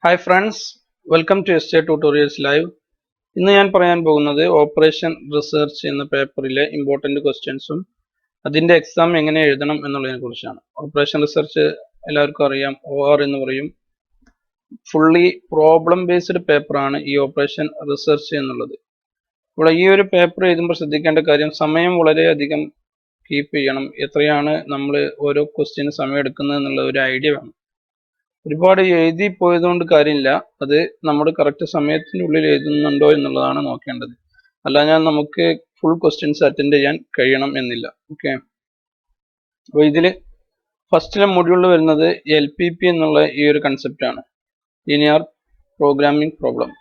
Hi friends, welcome to SJTutorialsLive. ഇന്ന് ഞാൻ പറയാൻ പോകുന്നത് ഓപ്പറേഷൻ റിസർച്ച് എന്ന പേപ്പറിലെ ഇമ്പോർട്ടന്റ് ക്വസ്റ്റ്യൻസും അതിന്റെ എക്സാം എങ്ങനെ എഴുതണം എന്നുള്ളതിനെ കുറിച്ചാണ്. ഓപ്പറേഷൻ റിസർച്ച് എല്ലാവർക്കും അറിയാം, OR എന്ന് പറയും. ഫുള്ളി പ്രോബ്ലം ബേസ്ഡ് പേപ്പറാണ് ഈ ഓപ്പറേഷൻ റിസർച്ച് എന്നുള്ളത്. അപ്പോൾ ഈ ഒരു പേപ്പർ എഴുതുമ്പോൾ ശ്രദ്ധിക്കേണ്ട കാര്യം, സമയം വളരെയധികം കീപ്പ് ചെയ്യണം. എത്രയാണ് നമ്മൾ ഓരോ ക്വസ്റ്റ്യന് സമയം എടുക്കുന്നത് എന്നുള്ള ഒരു ഐഡിയ വേണം. ഒരുപാട് എഴുതി പോയതുകൊണ്ട് കാര്യമില്ല, അത് നമ്മൾ കറക്റ്റ് സമയത്തിനുള്ളിൽ എഴുതുന്നുണ്ടോ എന്നുള്ളതാണ് നോക്കേണ്ടത്. അല്ലാതെ നമുക്ക് ഫുൾ ക്വസ്റ്റ്യൻസ് അറ്റൻഡ് ചെയ്യാൻ കഴിയണം എന്നില്ല. ഓക്കെ, അപ്പോൾ ഇതിൽ ഫസ്റ്റിലെ മൊഡ്യൂളിൽ വരുന്നത് LPP എന്നുള്ള ഈ ഒരു കൺസെപ്റ്റ് ആണ്, ലീനിയർ പ്രോഗ്രാമിംഗ് പ്രോബ്ലം.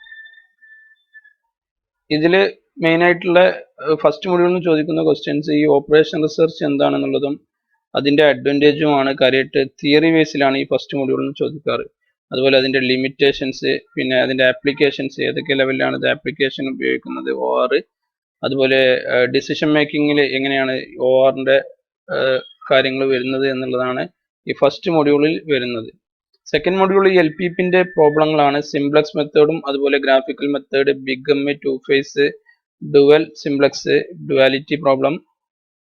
ഇതിൽ മെയിൻ ആയിട്ടുള്ള ഫസ്റ്റ് മൊഡ്യൂളിൽ നിന്ന് ചോദിക്കുന്ന ക്വസ്റ്റ്യൻസ് ഈ ഓപ്പറേഷൻ റിസർച്ച് എന്താണെന്നുള്ളതും അതിന്റെ അഡ്വാൻറ്റേജുമാണ്. കാര്യമായിട്ട് തിയറി ബേസിലാണ് ഈ ഫസ്റ്റ് മൊഡ്യൂളിൽ നിന്ന് ചോദിക്കാറ്. അതുപോലെ അതിന്റെ ലിമിറ്റേഷൻസ്, പിന്നെ അതിന്റെ ആപ്ലിക്കേഷൻസ്, ഏതൊക്കെ ലെവലിലാണ് ഇത് ആപ്ലിക്കേഷൻ ഉപയോഗിക്കുന്നത്, OR, അതുപോലെ ഡിസിഷൻ മേക്കിങ്ങിൽ എങ്ങനെയാണ് ORന്റെ കാര്യങ്ങൾ വരുന്നത് എന്നുള്ളതാണ് ഈ ഫസ്റ്റ് മൊഡ്യൂളിൽ വരുന്നത്. സെക്കൻഡ് മൊഡ്യൂളിൽ LPPന്റെ പ്രോബ്ലങ്ങളാണ്. സിംപ്ലക്സ് മെത്തേഡും അതുപോലെ graphical method, big M, two phase, dual simplex, duality problem,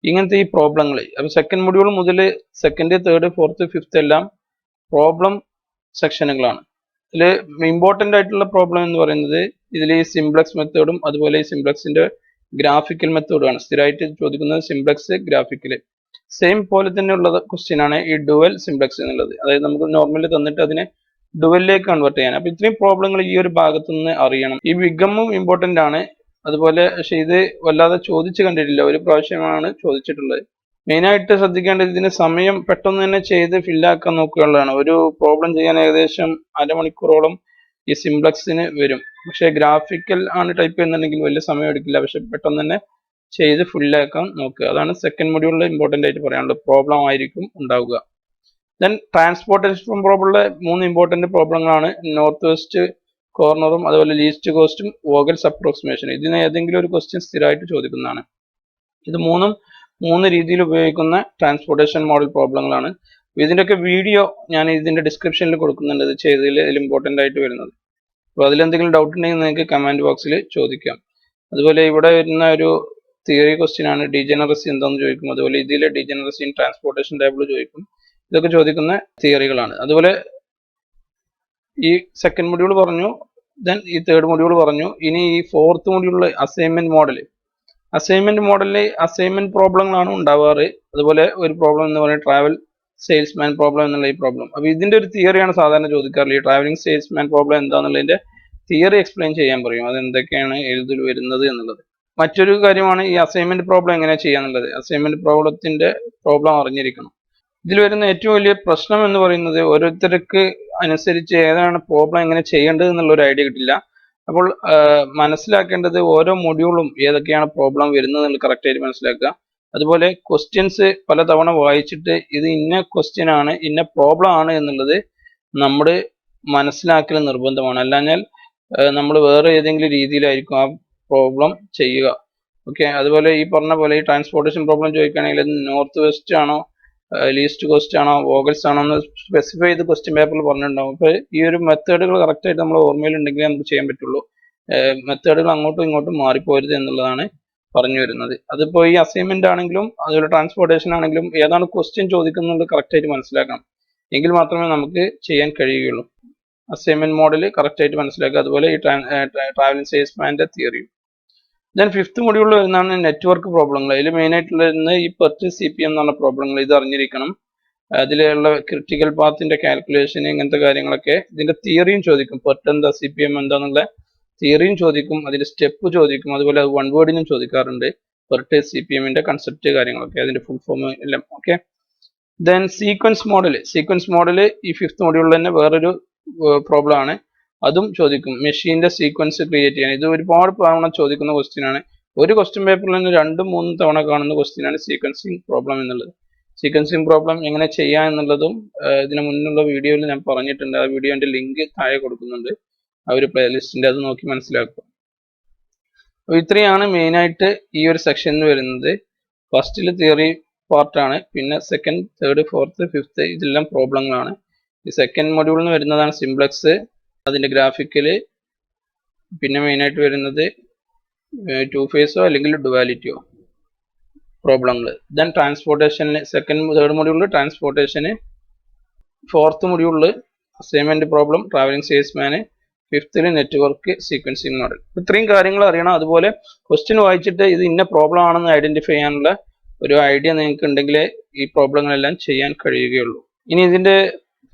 ഇങ്ങനത്തെ ഈ പ്രോബ്ലങ്ങൾ. അപ്പോൾ സെക്കൻഡ് മൊഡ്യൂൾ മുതൽ സെക്കൻഡ്, തേർഡ്, ഫോർത്ത്, ഫിഫ്ത്ത് എല്ലാം പ്രോബ്ലം സെക്ഷനുകളാണ്. ഇതിൽ ഇമ്പോർട്ടൻ്റ് ആയിട്ടുള്ള പ്രോബ്ലം എന്ന് പറയുന്നത് ഇതിൽ ഈ സിംപ്ലക്സ് മെത്തേഡും അതുപോലെ ഈ സിംപ്ലക്സിന്റെ ഗ്രാഫിക്കൽ മെത്തേഡുമാണ്. സ്ഥിരമായിട്ട് ചോദിക്കുന്നത് സിംപ്ലക്സ്, ഗ്രാഫിക്കൽ. സെയിം പോലെ തന്നെ ഉള്ള ക്വസ്റ്റ്യൻ ആണ് ഈ ഡുവൽ സിംപ്ലക്സ് എന്നുള്ളത്. അതായത് നമുക്ക് നോർമലി തന്നിട്ട് അതിനെ ഡുവലിലേക്ക് കൺവേർട്ട് ചെയ്യാൻ. അപ്പോൾ ഇത്രയും പ്രോബ്ലങ്ങൾ ഈ ഒരു ഭാഗത്തു നിന്ന് അറിയണം. ഈ ബിഗമ്മും ഇമ്പോർട്ടൻ്റ് ആണ്. അതുപോലെ പക്ഷെ ഇത് വല്ലാതെ ചോദിച്ചു കണ്ടിട്ടില്ല, ഒരു പ്രാവശ്യമാണ് ചോദിച്ചിട്ടുള്ളത്. മെയിനായിട്ട് ശ്രദ്ധിക്കേണ്ടത് ഇതിന് സമയം പെട്ടെന്ന് തന്നെ ചെയ്ത് ഫില്ലാക്കാൻ നോക്കുകയുള്ളതാണ്. ഒരു പ്രോബ്ലം ചെയ്യാൻ ഏകദേശം അരമണിക്കൂറോളം ഈ സിംപ്ലക്സിന് വരും. പക്ഷേ ഗ്രാഫിക്കൽ ആണ് ടൈപ്പ് ചെയ്യുന്നുണ്ടെങ്കിൽ വലിയ സമയം എടുക്കില്ല, പക്ഷെ പെട്ടെന്ന് തന്നെ ചെയ്ത് ഫില്ലാക്കാൻ നോക്കുക. അതാണ് സെക്കൻഡ് മൊഡ്യൂളിൽ ഇമ്പോർട്ടൻ്റ് ആയിട്ട് പറയാനുള്ളത്. പ്രോബ്ലം ആയിരിക്കും ഉണ്ടാവുക. ദെൻ ട്രാൻസ്പോർട്ടേഷൻ പ്രോബ്ലത്തിലെ 3 ഇമ്പോർട്ടൻ്റ് പ്രോബ്ലങ്ങളാണ് നോർത്ത് വെസ്റ്റ് കോർണറും അതുപോലെ ലീസ്റ്റ് കോസ്റ്റും വോഗൽസ് അപ്രോക്സിമേഷൻ. ഇതിന് ഏതെങ്കിലും ഒരു ക്വസ്റ്റ്യൻ സ്ഥിരമായിട്ട് ചോദിക്കുന്നതാണ്. ഇത് മൂന്ന് രീതിയിൽ ഉപയോഗിക്കുന്ന ട്രാൻസ്പോർട്ടേഷൻ മോഡൽ പ്രോബ്ലങ്ങളാണ്. ഇതിൻ്റെയൊക്കെ വീഡിയോ ഞാൻ ഇതിൻ്റെ ഡിസ്ക്രിപ്ഷനിൽ കൊടുക്കുന്നുണ്ട്, ഇത് ചെയ്തതിൽ ഇമ്പോർട്ടൻ്റ് ആയിട്ട് വരുന്നത്. അപ്പോൾ അതിലെന്തെങ്കിലും ഡൗട്ട് ഉണ്ടെങ്കിൽ നിങ്ങൾക്ക് കമൻറ്റ് ബോക്സിൽ ചോദിക്കാം. അതുപോലെ ഇവിടെ വരുന്ന ഒരു തിയറി ക്വസ്റ്റ്യൻ ആണ്, ഡീജനറസി എന്താണെന്ന് ചോദിക്കും. അതുപോലെ ഇതിലെ ഡീജനറസി ഇൻ ട്രാൻസ്പോർട്ടേഷൻ ടേബിൾ ചോദിക്കും. ഇതൊക്കെ ചോദിക്കുന്ന തിയറികളാണ്. അതുപോലെ ഈ സെക്കൻഡ് മൊഡ്യൂൾ പറഞ്ഞു, ദെൻ ഈ തേർഡ് മൊഡ്യൂൾ പറഞ്ഞു. ഇനി ഈ ഫോർത്ത് മൊഡ്യൂളിൽ അസൈൻമെന്റ് മോഡൽ. അസൈൻമെന്റ് മോഡലിൽ അസൈൻമെന്റ് പ്രോബ്ലങ്ങളാണ് ഉണ്ടാവാറ്. അതുപോലെ ഒരു പ്രോബ്ലം എന്ന് പറയുന്നത് ട്രാവൽ സെയിൽസ്മാൻ പ്രോബ്ലം എന്നുള്ള ഈ പ്രോബ്ലം. അപ്പോൾ ഇതിന്റെ ഒരു തിയറിയാണ് സാധാരണ ചോദിക്കാറില്ല. ഈ ട്രാവലിംഗ് സെയിൽസ്മാൻ പ്രോബ്ലം എന്താണെന്നുള്ളതിന്റെ തിയറി എക്സ്പ്ലെയിൻ ചെയ്യാൻ പറയും, അതെന്തൊക്കെയാണ് എഴുതിൽ വരുന്നത് എന്നുള്ളത്. മറ്റൊരു കാര്യമാണ് ഈ അസൈൻമെന്റ് പ്രോബ്ലം എങ്ങനെ ചെയ്യാന്നുള്ളത്. അസൈൻമെന്റ് പ്രോബ്ലത്തിന്റെ പ്രോബ്ലം അറിഞ്ഞിരിക്കണം. ഇതിൽ വരുന്ന ഏറ്റവും വലിയ പ്രശ്നം എന്ന് പറയുന്നത് ഓരോരുത്തർക്ക് അനുസരിച്ച് ഏതാണ് പ്രോബ്ലം എങ്ങനെ ചെയ്യേണ്ടത് എന്നുള്ള ഒരു ഐഡിയ കിട്ടില്ല. അപ്പോൾ മനസ്സിലാക്കേണ്ടത് ഓരോ മൊഡ്യൂളും ഏതൊക്കെയാണ് പ്രോബ്ലം വരുന്നത് എന്ന് കറക്റ്റ് ആയിട്ട് മനസ്സിലാക്കുക. അതുപോലെ ക്വസ്റ്റ്യൻസ് പലതവണ വായിച്ചിട്ട് ഇത് ഇന്ന ക്വസ്റ്റ്യൻ ആണ്, ഇന്ന പ്രോബ്ലം ആണ് എന്നുള്ളത് നമ്മൾ മനസ്സിലാക്കൽ നിർബന്ധമാണ്. അല്ലാഞ്ഞാൽ നമ്മൾ വേറെ ഏതെങ്കിലും രീതിയിലായിരിക്കും ആ പ്രോബ്ലം ചെയ്യുക. ഓക്കെ, അതുപോലെ ഈ പറഞ്ഞ പോലെ ഈ ട്രാൻസ്പോർട്ടേഷൻ പ്രോബ്ലം ചോദിക്കുകയാണെങ്കിൽ അത് നോർത്ത് വെസ്റ്റ് ആണോ, ലീസ്റ്റ് കോസ്റ്റ് ആണോ, വോഗൽസ് ആണോ എന്ന് സ്പെസിഫൈ ചെയ്ത് ക്വസ്റ്റ്യൻ പേപ്പറിൽ പറഞ്ഞിട്ടുണ്ടാവും. അപ്പോൾ ഈ ഒരു മെത്തേഡുകൾ കറക്റ്റ് ആയിട്ട് നമ്മൾ ഓർമ്മയിലുണ്ടെങ്കിൽ നമുക്ക് ചെയ്യാൻ പറ്റുള്ളൂ. മെത്തേഡുകൾ അങ്ങോട്ടും ഇങ്ങോട്ടും മാറിപ്പോരുത് എന്നുള്ളതാണ് പറഞ്ഞു വരുന്നത്. അതിപ്പോൾ ഈ അസൈൻമെന്റ് ആണെങ്കിലും അതുപോലെ ട്രാൻസ്പോർട്ടേഷൻ ആണെങ്കിലും ഏതാണ് ക്വസ്റ്റ്യൻ ചോദിക്കുന്നത് കറക്റ്റ് ആയിട്ട് മനസ്സിലാക്കണം, എങ്കിൽ മാത്രമേ നമുക്ക് ചെയ്യാൻ കഴിയുകയുള്ളൂ. അസൈൻമെന്റ് മോഡൽ കറക്റ്റ് ആയിട്ട് മനസ്സിലാക്കുക. അതുപോലെ ഈ ട്രാവലിംഗ് സെയിൽസ്മാന്റെ തിയറിയും. ദെൻ ഫിഫ്ത്ത് മൊഡ്യൂളിൽ വരുന്നതാണ് നെറ്റ്വർക്ക് പ്രോബ്ലങ്ങൾ. അതിൽ മെയിൻ ആയിട്ടുള്ള ഈ പെർട്ട് CPM എന്ന് പറഞ്ഞ പ്രോബ്ലങ്ങൾ ഇത് അറിഞ്ഞിരിക്കണം. അതിലുള്ള ക്രിട്ടിക്കൽ പാത്തിന്റെ കാൽക്കുലേഷൻ, ഇങ്ങനത്തെ കാര്യങ്ങളൊക്കെ ഇതിന്റെ തിയറിയും ചോദിക്കും. പെർട്ട് എന്താ, CPM എന്താന്നുള്ള തിയറിയും ചോദിക്കും, അതിന്റെ സ്റ്റെപ്പ് ചോദിക്കും. അതുപോലെ അത് വൺ വേർഡിനും ചോദിക്കാറുണ്ട്. പെർട്ട് CPMന്റെ കൺസെപ്റ്റ് കാര്യങ്ങളൊക്കെ, അതിന്റെ ഫുൾ ഫോം എല്ലാം. ഓക്കെ, ദെൻ സീക്വൻസ് മോഡൽ ഈ ഫിഫ്ത്ത് മൊഡ്യൂളിൽ തന്നെ വേറൊരു പ്രോബ്ലം ആണ്, അതും ചോദിക്കും. മെഷീന്റെ സീക്വൻസ് ക്രിയേറ്റ് ചെയ്യാൻ ഇത് ഒരുപാട് തവണ ചോദിക്കുന്ന ക്വസ്റ്റ്യൻ ആണ്. ഒരു ക്വസ്റ്റ്യൻ പേപ്പറിൽ തന്നെ 2-3 തവണ കാണുന്ന ക്വസ്റ്റ്യൻ ആണ് സീക്വൻസിങ് പ്രോബ്ലം എന്നുള്ളത്. സീക്വൻസിങ് പ്രോബ്ലം എങ്ങനെ ചെയ്യാം എന്നുള്ളതും ഇതിന് മുന്നുള്ള വീഡിയോയിൽ ഞാൻ പറഞ്ഞിട്ടുണ്ട്. ആ വീഡിയോന്റെ ലിങ്ക് താഴെ കൊടുക്കുന്നുണ്ട്, ആ ഒരു പ്ലേലിസ്റ്റിന്റെ, അത് നോക്കി മനസ്സിലാക്കുക. അപ്പോൾ ഇത്രയാണ് മെയിനായിട്ട് ഈ ഒരു സെക്ഷനിൽ വരുന്നത്. ഫസ്റ്റിൽ തിയറി പാർട്ടാണ്, പിന്നെ സെക്കൻഡ്, തേർഡ്, ഫോർത്ത്, ഫിഫ്ത്ത് ഇതെല്ലാം പ്രോബ്ലങ്ങളാണ്. ഈ സെക്കൻഡ് മൊഡ്യൂളിൽ നിന്ന് വരുന്നതാണ് സിംപ്ലക്സ്, അതിൻ്റെ ഗ്രാഫിക്കൽ, പിന്നെ മെയിനായിട്ട് വരുന്നത് ടു ഫേസോ അല്ലെങ്കിൽ ഡുവാലിറ്റിയോ പ്രോബ്ലങ്ങൾ. ദെൻ ട്രാൻസ്പോർട്ടേഷനിൽ തേർഡ് മൊഡ്യൂളിൽ ട്രാൻസ്പോർട്ടേഷന്, ഫോർത്ത് മൊഡ്യൂളിൽ അസൈൻമെൻറ്റ് പ്രോബ്ലം, ട്രാവലിംഗ് സെയിൽസ്മാന്, ഫിഫ്ത്തിൽ നെറ്റ്വർക്ക് സീക്വൻസിങ് മോഡൽ. ഇത്രയും കാര്യങ്ങൾ അറിയണം. അതുപോലെ ക്വസ്റ്റ്യൻ വായിച്ചിട്ട് ഇത് ഇന്ന പ്രോബ്ലം ആണെന്ന് ഐഡൻറ്റിഫൈ ചെയ്യാനുള്ള ഒരു ഐഡിയ നിങ്ങൾക്ക് ഉണ്ടെങ്കിലേ ഈ പ്രോബ്ലങ്ങളെല്ലാം ചെയ്യാൻ കഴിയുകയുള്ളൂ. ഇനി ഇതിൻ്റെ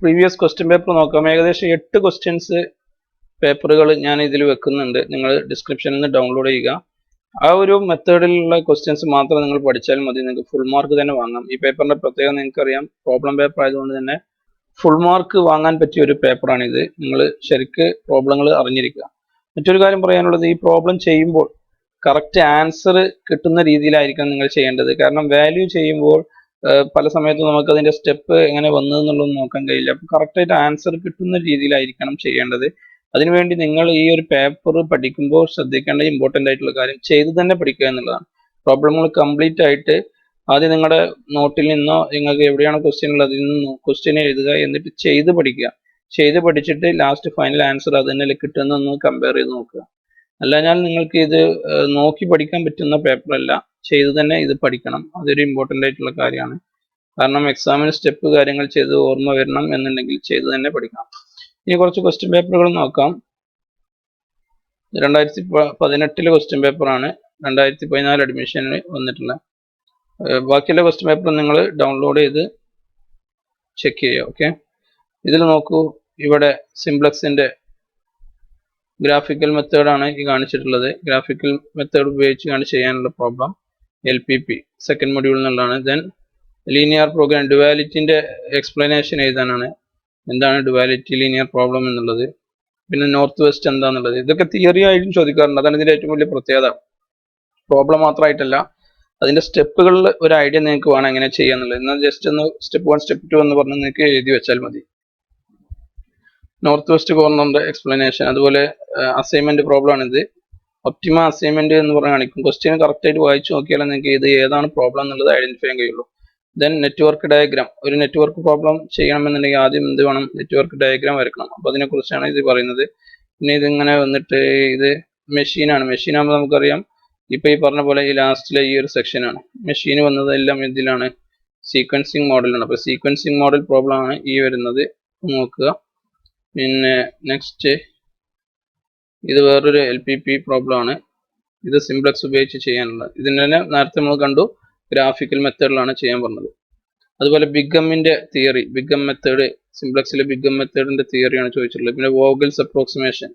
പ്രീവിയസ് ക്വസ്റ്റ്യൻ പേപ്പർ നോക്കാം. ഏകദേശം 8 ക്വസ്റ്റ്യൻസ് പേപ്പറുകൾ ഞാൻ ഇതിൽ വെക്കുന്നുണ്ട്. നിങ്ങൾ ഡിസ്ക്രിപ്ഷനിൽ നിന്ന് ഡൗൺലോഡ് ചെയ്യുക. ആ ഒരു മെത്തേഡിലുള്ള ക്വസ്റ്റ്യൻസ് മാത്രം നിങ്ങൾ പഠിച്ചാൽ മതി. നിങ്ങൾക്ക് ഫുൾ മാർക്ക് തന്നെ വാങ്ങാം. ഈ പേപ്പറിൻ്റെ പ്രത്യേകം നിങ്ങൾക്കറിയാം, പ്രോബ്ലം പേപ്പർ ആയതുകൊണ്ട് തന്നെ ഫുൾ മാർക്ക് വാങ്ങാൻ പറ്റിയ ഒരു പേപ്പറാണിത്. നിങ്ങൾ ശരിക്ക് പ്രോബ്ലങ്ങൾ അറിഞ്ഞിരിക്കുക. മറ്റൊരു കാര്യം പറയാനുള്ളത്, ഈ പ്രോബ്ലം ചെയ്യുമ്പോൾ കറക്റ്റ് ആൻസർ കിട്ടുന്ന രീതിയിലായിരിക്കണം നിങ്ങൾ ചെയ്യേണ്ടത്. കാരണം വാല്യൂ ചെയ്യുമ്പോൾ പല സമയത്തും നമുക്കതിൻ്റെ സ്റ്റെപ്പ് എങ്ങനെ വന്നതെന്നുള്ളത് നോക്കാൻ കഴിയില്ല. അപ്പോൾ കറക്റ്റായിട്ട് ആൻസർ കിട്ടുന്ന രീതിയിലായിരിക്കണം ചെയ്യേണ്ടത്. അതിനുവേണ്ടി നിങ്ങൾ ഈ ഒരു പേപ്പർ പഠിക്കുമ്പോൾ ശ്രദ്ധിക്കേണ്ട ഇമ്പോർട്ടൻ്റ് ആയിട്ടുള്ള കാര്യം ചെയ്ത് തന്നെ പഠിക്കുക എന്നുള്ളതാണ്. പ്രോബ്ലങ്ങൾ കംപ്ലീറ്റ് ആയിട്ട് ആദ്യം നിങ്ങളുടെ നോട്ടിൽ നിന്നോ നിങ്ങൾക്ക് എവിടെയാണ് ക്വസ്റ്റ്യൻ ഉള്ളത് അതിൽ നിന്ന് ക്വസ്റ്റ്യൻ എഴുതുക, എന്നിട്ട് ചെയ്ത് പഠിക്കുക. ചെയ്ത് പഠിച്ചിട്ട് ലാസ്റ്റ് ഫൈനൽ ആൻസർ അത് തന്നെ കിട്ടുന്നൊന്ന് കമ്പയർ ചെയ്ത് നോക്കുക. അല്ലാഞ്ഞാൽ നിങ്ങൾക്ക് ഇത് നോക്കി പഠിക്കാൻ പറ്റുന്ന പേപ്പറല്ല, ചെയ്ത് തന്നെ ഇത് പഠിക്കണം. അതൊരു ഇമ്പോർട്ടൻ്റ് ആയിട്ടുള്ള കാര്യമാണ്. കാരണം എക്സാമിന് സ്റ്റെപ്പ് കാര്യങ്ങൾ ചെയ്ത് ഓർമ്മ വരണം എന്നുണ്ടെങ്കിൽ ചെയ്ത് തന്നെ പഠിക്കണം. ഇനി കുറച്ച് ക്വസ്റ്റ്യൻ പേപ്പറുകൾ നോക്കാം. 2018 ക്വസ്റ്റ്യൻ പേപ്പറാണ് 2014 അഡ്മിഷന് വന്നിട്ടുള്ള. ബാക്കിയുള്ള ക്വസ്റ്റ്യൻ പേപ്പർ നിങ്ങൾ ഡൗൺലോഡ് ചെയ്ത് ചെക്ക് ചെയ്യുക. ഓക്കെ, ഇതിൽ നോക്കൂ, ഇവിടെ സിംപ്ലക്സിൻ്റെ ഗ്രാഫിക്കൽ മെത്തേഡാണ് ഈ കാണിച്ചിട്ടുള്ളത്. ഗ്രാഫിക്കൽ മെത്തേഡ് ഉപയോഗിച്ചാണ് ചെയ്യാനുള്ള പ്രോബ്ലം. LPP സെക്കൻഡ് മൊഡ്യൂളിൽ നിന്നുള്ളതാണ്. ദെൻ ലീനിയർ പ്രോഗ്രാം ഡുവാലിറ്റിൻ്റെ എക്സ്പ്ലനേഷൻ എഴുതാനാണ്. എന്താണ് ഡുവാലിറ്റി ലീനിയർ പ്രോബ്ലം എന്നുള്ളത്, പിന്നെ നോർത്ത് വെസ്റ്റ് എന്താണെന്നുള്ളത്. ഇതൊക്കെ തിയറി ആയിട്ടും ചോദിക്കാറുണ്ട്. അതാണ് ഇതിൻ്റെ ഏറ്റവും വലിയ പ്രത്യേകത. പ്രോബ്ലം മാത്രമായിട്ടല്ല, അതിൻ്റെ സ്റ്റെപ്പുകളിൽ ഒരു ഐഡിയ നിങ്ങൾക്ക് വേണം എങ്ങനെ ചെയ്യാന്നുള്ളത്. എന്നാൽ ജസ്റ്റ് ഒന്ന് സ്റ്റെപ്പ് 1 സ്റ്റെപ്പ് 2 എന്ന് പറഞ്ഞ് നിങ്ങൾക്ക് എഴുതി വെച്ചാൽ മതി. നോർത്ത് വെസ്റ്റ് കോർണറിൻ്റെ എക്സ്പ്ലനേഷൻ, അതുപോലെ അസൈൻമെൻറ്റ് പ്രോബ്ലം ആണിത്. ഒപ്റ്റിമ അസൈൻമെൻറ്റ് എന്ന് പറഞ്ഞ് കാണിക്കും. ക്വസ്റ്റ്യൻ കറക്റ്റായിട്ട് വായിച്ചു നോക്കിയാൽ നിങ്ങൾക്ക് ഇത് ഏതാണ് പ്രോബ്ലം എന്നുള്ളത് ഐഡൻറ്റിഫൈ ചെയ്യാൻ കഴിയുള്ളൂ. ദെൻ നെറ്റ്വർക്ക് ഡയഗ്രാം, ഒരു നെറ്റ്വർക്ക് പ്രോബ്ലം ചെയ്യണമെന്നുണ്ടെങ്കിൽ ആദ്യം എന്ത് വേണം, നെറ്റ്വർക്ക് ഡയഗ്രാം വരക്കണം. അപ്പോൾ അതിനെക്കുറിച്ചാണ് ഇത് പറയുന്നത്. പിന്നെ ഇതിങ്ങനെ വന്നിട്ട് ഇത് മെഷീനാണ്. മെഷീനാകുമ്പോൾ നമുക്കറിയാം, ഇപ്പോൾ ഈ പറഞ്ഞ പോലെ ഈ ലാസ്റ്റിലെ ഈ ഒരു സെക്ഷനാണ്. മെഷീൻ വന്നതെല്ലാം ഇതിലാണ്, സീക്വൻസിങ് മോഡലാണ്. അപ്പോൾ സീക്വൻസിങ് മോഡൽ പ്രോബ്ലം ആണ് ഈ വരുന്നത്, നോക്കുക. പിന്നെ നെക്സ്റ്റ് ഇത് വേറൊരു LPP പ്രോബ്ലം ആണ്. ഇത് സിംപ്ലക്സ് ഉപയോഗിച്ച് ചെയ്യാനുള്ളത്. ഇതിന് തന്നെ നേരത്തെ നമ്മൾ കണ്ടു, ഗ്രാഫിക്കൽ മെത്തേഡിലാണ് ചെയ്യാൻ പറഞ്ഞത്. അതുപോലെ ബിഗമ്മിൻ്റെ തിയറി, ബിഗം മെത്തേഡ്, സിംപ്ലക്സിലെ ബിഗം മെത്തേഡിൻ്റെ തിയറിയാണ് ചോദിച്ചിട്ടുള്ളത്. പിന്നെ വോഗൽസ് അപ്രോക്സിമേഷൻ,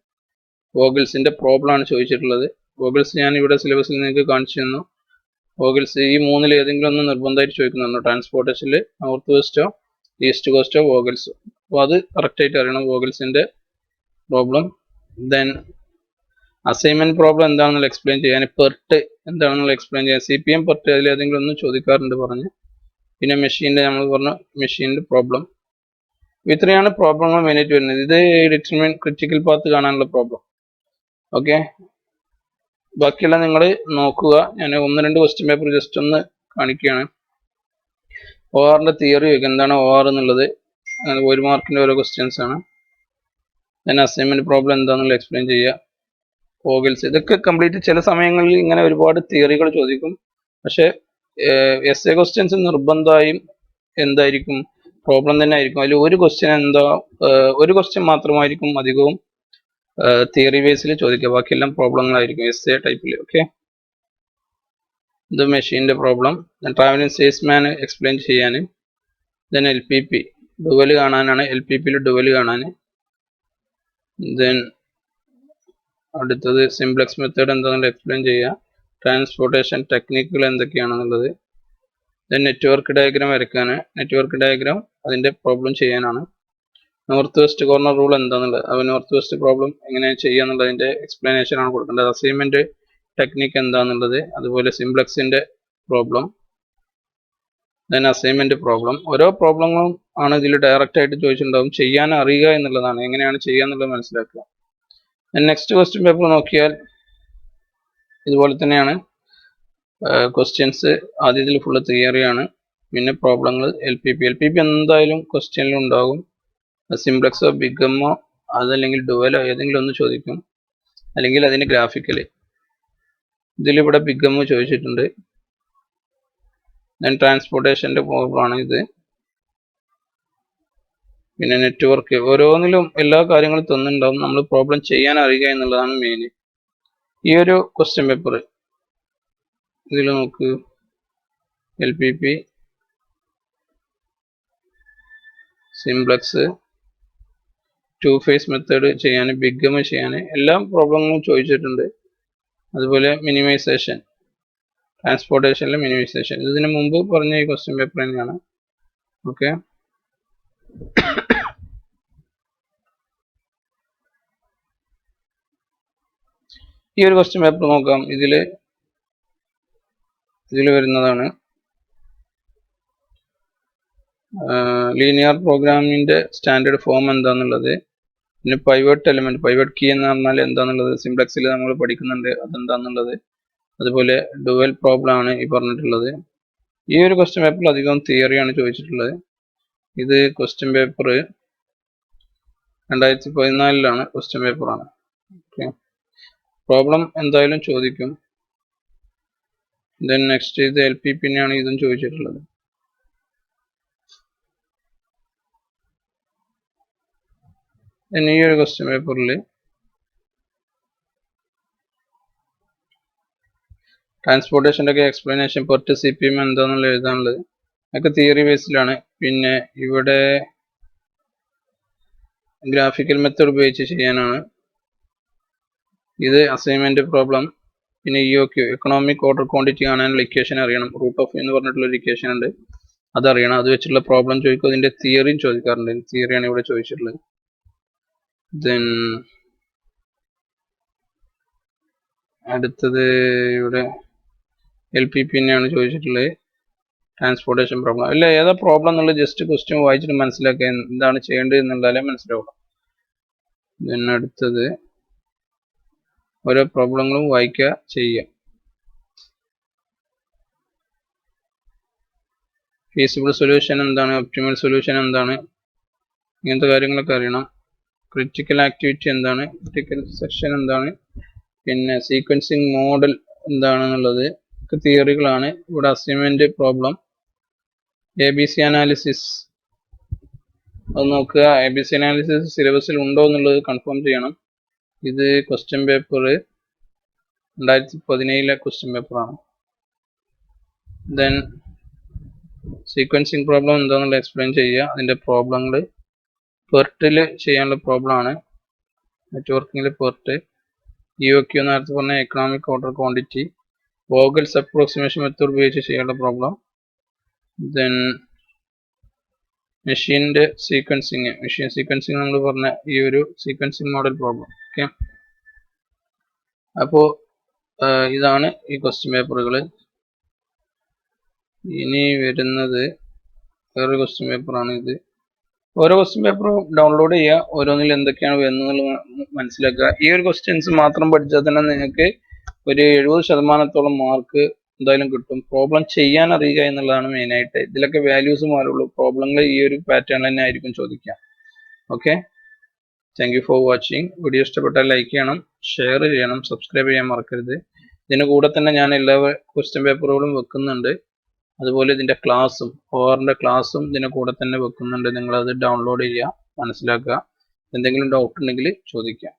വോഗൽസിൻ്റെ പ്രോബ്ലം ആണ് ചോദിച്ചിട്ടുള്ളത്. വോഗൽസ് ഞാൻ ഇവിടെ സിലബസിൽ നിങ്ങൾക്ക് കാണിച്ചു തന്നു. വോഗൽസ് ഈ മൂന്നിൽ ഏതെങ്കിലും ഒന്ന് നിർബന്ധമായിട്ട് ചോദിക്കുന്നുണ്ടോ, ട്രാൻസ്പോർട്ടേഷനിൽ നോർത്ത് വെസ്റ്റോ ഈസ്റ്റ് കോസ്റ്റോ വോഗൽസോ. അപ്പോൾ അത് കറക്റ്റായിട്ട് അറിയണം, വോഗൽസിൻ്റെ പ്രോബ്ലം. ദെൻ അസൈൻമെൻറ്റ് പ്രോബ്ലം എന്താണെന്നുള്ള എക്സ്പ്ലെയിൻ ചെയ്യാൻ, പെർട്ട് എന്താണെന്നുള്ള എക്സ്പ്ലെയിൻ ചെയ്യാൻ, CPM പെർട്ട് അതിൽ ഏതെങ്കിലും ഒന്ന് ചോദിക്കാറുണ്ട് പറഞ്ഞ്. പിന്നെ മെഷീൻ്റെ നമ്മൾ പറഞ്ഞു, മെഷീൻ്റെ പ്രോബ്ലം. ഇത്രയാണ് പ്രോബ്ലങ്ങൾ മെയിനായിട്ട് വരുന്നത്. ഇത് ഡിറ്റർമിൻ ക്രിറ്റിക്കൽ പാത്ത് കാണാനുള്ള പ്രോബ്ലം. ഓക്കെ, ബാക്കിയെല്ലാം നിങ്ങൾ നോക്കുക. ഞാൻ 1-2 ക്വസ്റ്റ്യൻ പേപ്പർ ജസ്റ്റ് ഒന്ന് കാണിക്കുകയാണ്. ORൻ്റെ തിയറി ചോദിക്കുക, എന്താണ് OR എന്നുള്ളത്. 1 മാർക്കിൻ്റെ ഓരോ ക്വസ്റ്റ്യൻസ് ആണ്. ദെൻ അസൈൻമെൻറ്റ് പ്രോബ്ലം എന്താണെന്നുള്ള എക്സ്പ്ലെയിൻ ചെയ്യുക. വോഗൽസ്, ഇതൊക്കെ കംപ്ലീറ്റ്. ചില സമയങ്ങളിൽ ഇങ്ങനെ ഒരുപാട് തിയറികൾ ചോദിക്കും. പക്ഷേ essay ക്വസ്റ്റ്യൻസ് നിർബന്ധമായും എന്തായിരിക്കും, പ്രോബ്ലം തന്നെ ആയിരിക്കും. അതിൽ ഒരു ക്വസ്റ്റ്യൻ മാത്രമായിരിക്കും അധികവും തിയറി ബേസിൽ ചോദിക്കുക. ബാക്കിയെല്ലാം പ്രോബ്ലങ്ങളായിരിക്കും essay ടൈപ്പിൽ. ഓക്കെ, ഇത് മെഷീൻ്റെ പ്രോബ്ലം. ട്രാവലിംഗ് സെയിൽസ്മാൻ എക്സ്പ്ലെയിൻ ചെയ്യാൻ. ദെൻ LPP ഡുവൽ കാണാനാണ്, LPPയിൽ ഡുവൽ കാണാൻ. ദെൻ അടുത്തത് സിംപ്ലക്സ് മെത്തേഡ് എന്താണെന്ന് എക്സ്പ്ലെയിൻ ചെയ്യുക. ട്രാൻസ്പോർട്ടേഷൻ ടെക്നിക്കുകൾ എന്തൊക്കെയാണെന്നുള്ളത്. ദെൻ നെറ്റ്വർക്ക് ഡയഗ്രാം വരയ്ക്കാൻ, നെറ്റ്വർക്ക് ഡയഗ്രാം അതിൻ്റെ പ്രോബ്ലം ചെയ്യാനാണ്. നോർത്ത് വെസ്റ്റ് കോർണർ റൂൾ എന്താണെന്നുള്ളത്, അപ്പോൾ നോർത്ത് വെസ്റ്റ് പ്രോബ്ലം എങ്ങനെ ചെയ്യുക എന്നുള്ളതിൻ്റെ എക്സ്പ്ലനേഷൻ ആണ് കൊടുക്കേണ്ടത്. അസൈൻമെൻറ്റ് ടെക്നിക്ക് എന്താണെന്നുള്ളത്, അതുപോലെ സിംപ്ലക്സിൻ്റെ പ്രോബ്ലം, ദെൻ അസൈൻമെൻറ്റ് പ്രോബ്ലം. ഓരോ പ്രോബ്ലങ്ങളും ആണ് ഇതിൽ ഡയറക്റ്റ് ആയിട്ട് ചോദിച്ചിട്ടുണ്ടാവും. ചെയ്യാൻ അറിയുക എന്നുള്ളതാണ്, എങ്ങനെയാണ് ചെയ്യുക എന്നുള്ളത് മനസ്സിലാക്കുക. നെക്സ്റ്റ് ക്വസ്റ്റ്യൻ പേപ്പർ നോക്കിയാൽ ഇതുപോലെ തന്നെയാണ്. ക്വസ്റ്റ്യൻസ് ആദ്യത്തിൽ ഫുള്ള് തിയറിയാണ്. പിന്നെ പ്രോബ്ലങ്ങൾ LPP എന്തായാലും ക്വസ്റ്റ്യനിലും ഉണ്ടാകും. സിംപ്ലക്സോ ബിഗമ്മോ അതല്ലെങ്കിൽ ഡുവലോ ഏതെങ്കിലും ഒന്ന് ചോദിക്കും, അല്ലെങ്കിൽ അതിന് ഗ്രാഫിക്കൽ. ഇതിലിവിടെ ബിഗം ചോദിച്ചിട്ടുണ്ട്. ദെൻ ട്രാൻസ്പോർട്ടേഷൻ്റെ പ്രോബ്ലം ആണ് ഇത്. പിന്നെ നെറ്റ്വർക്ക്, ഓരോന്നിലും എല്ലാ കാര്യങ്ങളും തന്നിട്ടുണ്ടാവും. നമ്മൾ പ്രോബ്ലം ചെയ്യാൻ അറിയുക എന്നുള്ളതാണ് മെയിൻ. ഈ ഒരു ക്വസ്റ്റ്യൻ പേപ്പർ ഇതിൽ നോക്ക്, LPP, സിംപ്ലക്സ്, 2 ഫേസ് മെത്തേഡ് ചെയ്യാൻ, ബിഗം ചെയ്യാൻ, എല്ലാ പ്രോബ്ലങ്ങളും ചോദിച്ചിട്ടുണ്ട്. അതുപോലെ മിനിമൈസേഷൻ, ട്രാൻസ്പോർട്ടേഷനിലെ മിനിമൈസേഷൻ, ഇതിനു മുമ്പ് പറഞ്ഞ ഈ ക്വസ്റ്റ്യൻ പേപ്പർ തന്നെയാണ്. ഓക്കെ, ഈ ഒരു ക്വസ്റ്റ്യൻ പേപ്പർ നോക്കാം. ഇതിൽ വരുന്നതാണ് ലീനിയർ പ്രോഗ്രാമിൻ്റെ സ്റ്റാൻഡേർഡ് ഫോം എന്താണെന്നുള്ളത്, പിന്നെ പൈവറ്റ് എലിമെന്റ്, പൈവറ്റ് കീ എന്ന് പറഞ്ഞാൽ എന്താണെന്നുള്ളത് സിംപ്ലക്സിൽ നമ്മൾ പഠിക്കുന്നുണ്ട്, അതെന്താണെന്നുള്ളത്. അതുപോലെ ഡുവൽ പ്രോബ്ലം ആണ് ഈ പറഞ്ഞിട്ടുള്ളത്. ഈ ഒരു ക്വസ്റ്റ്യൻ പേപ്പറിൽ അധികം തിയറിയാണ് ചോദിച്ചിട്ടുള്ളത്. ഇത് ക്വസ്റ്റ്യൻ പേപ്പർ 2014 ക്വസ്റ്റ്യൻ പേപ്പറാണ്. ഓക്കെ, പ്രോബ്ലം എന്തായാലും ചോദിക്കും. ദെൻ നെക്സ്റ്റ് ഇത് LPP-നെയാണ് ഇതും ചോദിച്ചിട്ടുള്ളത്. ഈ ഒരു ക്വസ്റ്റ്യൻ പേപ്പറിൽ ട്രാൻസ്പോർട്ടേഷൻ്റെ ഒക്കെ എക്സ്പ്ലനേഷൻ പെർട്ട് CPM എന്താണെന്നുള്ള എഴുതാനുള്ളത്, അതൊക്കെ തിയറി ബേസിലാണ്. പിന്നെ ഇവിടെ ഗ്രാഫിക്കൽ മെത്തേഡ് ഉപയോഗിച്ച് ചെയ്യാനാണ്. ഇത് അസൈൻമെന്റ് പ്രോബ്ലം. പിന്നെ EOQ, എക്കണോമിക് ഓർഡർ ക്വാണ്ടിറ്റി കാണാനുള്ള ഇക്വേഷൻ അറിയണം. റൂട്ട് ഓഫ് എന്ന് പറഞ്ഞിട്ടുള്ള ഒരു ഇക്വേഷൻ ഉണ്ട്, അതറിയണം. അത് വെച്ചുള്ള പ്രോബ്ലം ചോദിക്കും. അതിന്റെ തിയറിയും ചോദിക്കാറുണ്ട്. തിയറിയാണ് ഇവിടെ ചോദിച്ചിട്ടുള്ളത്. ദെൻ അടുത്തത് ഇവിടെ LPP-നെയാണ് ചോദിച്ചിട്ടുള്ളത്, ട്രാൻസ്പോർട്ടേഷൻ പ്രോബ്ലം. അല്ല, ഏതാ പ്രോബ്ലം എന്നുള്ളത് ജസ്റ്റ് ക്വസ്റ്റ്യൻ വായിച്ചിട്ട് മനസ്സിലാക്കുക, എന്താണ് ചെയ്യേണ്ടത് എന്നുള്ളതല്ലേ മനസ്സിലാവുള്ളൂ. ദെൻ അടുത്തത് ഓരോ പ്രോബ്ലങ്ങളും വായിക്കുക, ചെയ്യുക. ഫീസിബിൾ സൊല്യൂഷൻ എന്താണ്, ഒപ്റ്റിമൽ സൊല്യൂഷൻ എന്താണ്, ഇങ്ങനത്തെ കാര്യങ്ങളൊക്കെ അറിയണം. ക്രിറ്റിക്കൽ ആക്ടിവിറ്റി എന്താണ്, ക്രിറ്റിക്കൽ സെക്ഷൻ എന്താണ്, പിന്നെ സീക്വൻസിങ് മോഡൽ എന്താണെന്നുള്ളത് ഒക്കെ തിയറികളാണ്. ഇവിടെ അസൈൻമെന്റ് പ്രോബ്ലം ABC അനാലിസിസ്, അത് നോക്കുക. ABC അനാലിസിസ് സിലബസിൽ ഉണ്ടോ എന്നുള്ളത് കൺഫേം ചെയ്യണം. ഇത് ക്വസ്റ്റ്യൻ പേപ്പർ 2017 ക്വസ്റ്റ്യൻ പേപ്പറാണ്. ദെൻ സീക്വൻസിങ് പ്രോബ്ലം എന്താണെന്നുള്ളത് എക്സ്പ്ലെയിൻ ചെയ്യുക. അതിൻ്റെ പ്രോബ്ലങ്ങൾ പെർട്ടിൽ ചെയ്യാനുള്ള പ്രോബ്ലമാണ്, നെറ്റ്വർക്കിങ്ങിൽ പെർട്ട്. EOQ നേരത്തെ പറഞ്ഞ economic order quantity, Vogel's approximation method ഉപയോഗിച്ച് ചെയ്യാനുള്ള പ്രോബ്ലം. ദെൻ മെഷീൻ്റെ സീക്വൻസിങ്, മെഷീൻ സീക്വൻസിങ് നമ്മൾ പറഞ്ഞ ഈ ഒരു സീക്വൻസിങ് മോഡൽ പ്രോബ്ലം. ഓക്കെ, അപ്പോൾ ഇതാണ് ഈ ക്വസ്റ്റ്യൻ പേപ്പറുകൾ. ഇനി വരുന്നത് വേറൊരു ക്വസ്റ്റ്യൻ പേപ്പറാണ് ഇത്. ഓരോ ക്വസ്റ്റ്യൻ പേപ്പറും ഡൗൺലോഡ് ചെയ്യുക, ഓരോന്നിൽ എന്തൊക്കെയാണ് വരുന്നത് മനസ്സിലാക്കുക. ഈ ഒരു ക്വസ്റ്റ്യൻസ് മാത്രം പഠിച്ചാൽ തന്നെ നിങ്ങൾക്ക് ഒരു 70% മാർക്ക് എന്തായാലും കിട്ടും. പ്രോബ്ലം ചെയ്യാൻ അറിയുക എന്നുള്ളതാണ് മെയിനായിട്ട്. ഇതിലൊക്കെ വാല്യൂസ് മാറുള്ളൂ, പ്രോബ്ലങ്ങൾ ഈ ഒരു പാറ്റേൺ തന്നെ ആയിരിക്കും ചോദിക്കുക. Okay, thank you for watching. Video ഇഷ്ടപ്പെട്ടാൽ ലൈക്ക് ചെയ്യണം, ഷെയർ ചെയ്യണം, സബ്സ്ക്രൈബ് ചെയ്യാൻ മറക്കരുത്. ഇതിന് കൂടെ തന്നെ ഞാൻ എല്ലാ ക്വസ്റ്റ്യൻ പേപ്പറുകളും വെക്കുന്നുണ്ട്. അതുപോലെ ഇതിൻ്റെ ക്ലാസ്സും, ORൻ്റെ ക്ലാസ്സും ഇതിൻ്റെ കൂടെ തന്നെ വെക്കുന്നുണ്ട്. നിങ്ങളത് ഡൗൺലോഡ് ചെയ്യുക, മനസ്സിലാക്കുക. എന്തെങ്കിലും ഡൗട്ട് ഉണ്ടെങ്കിൽ ചോദിക്കുക.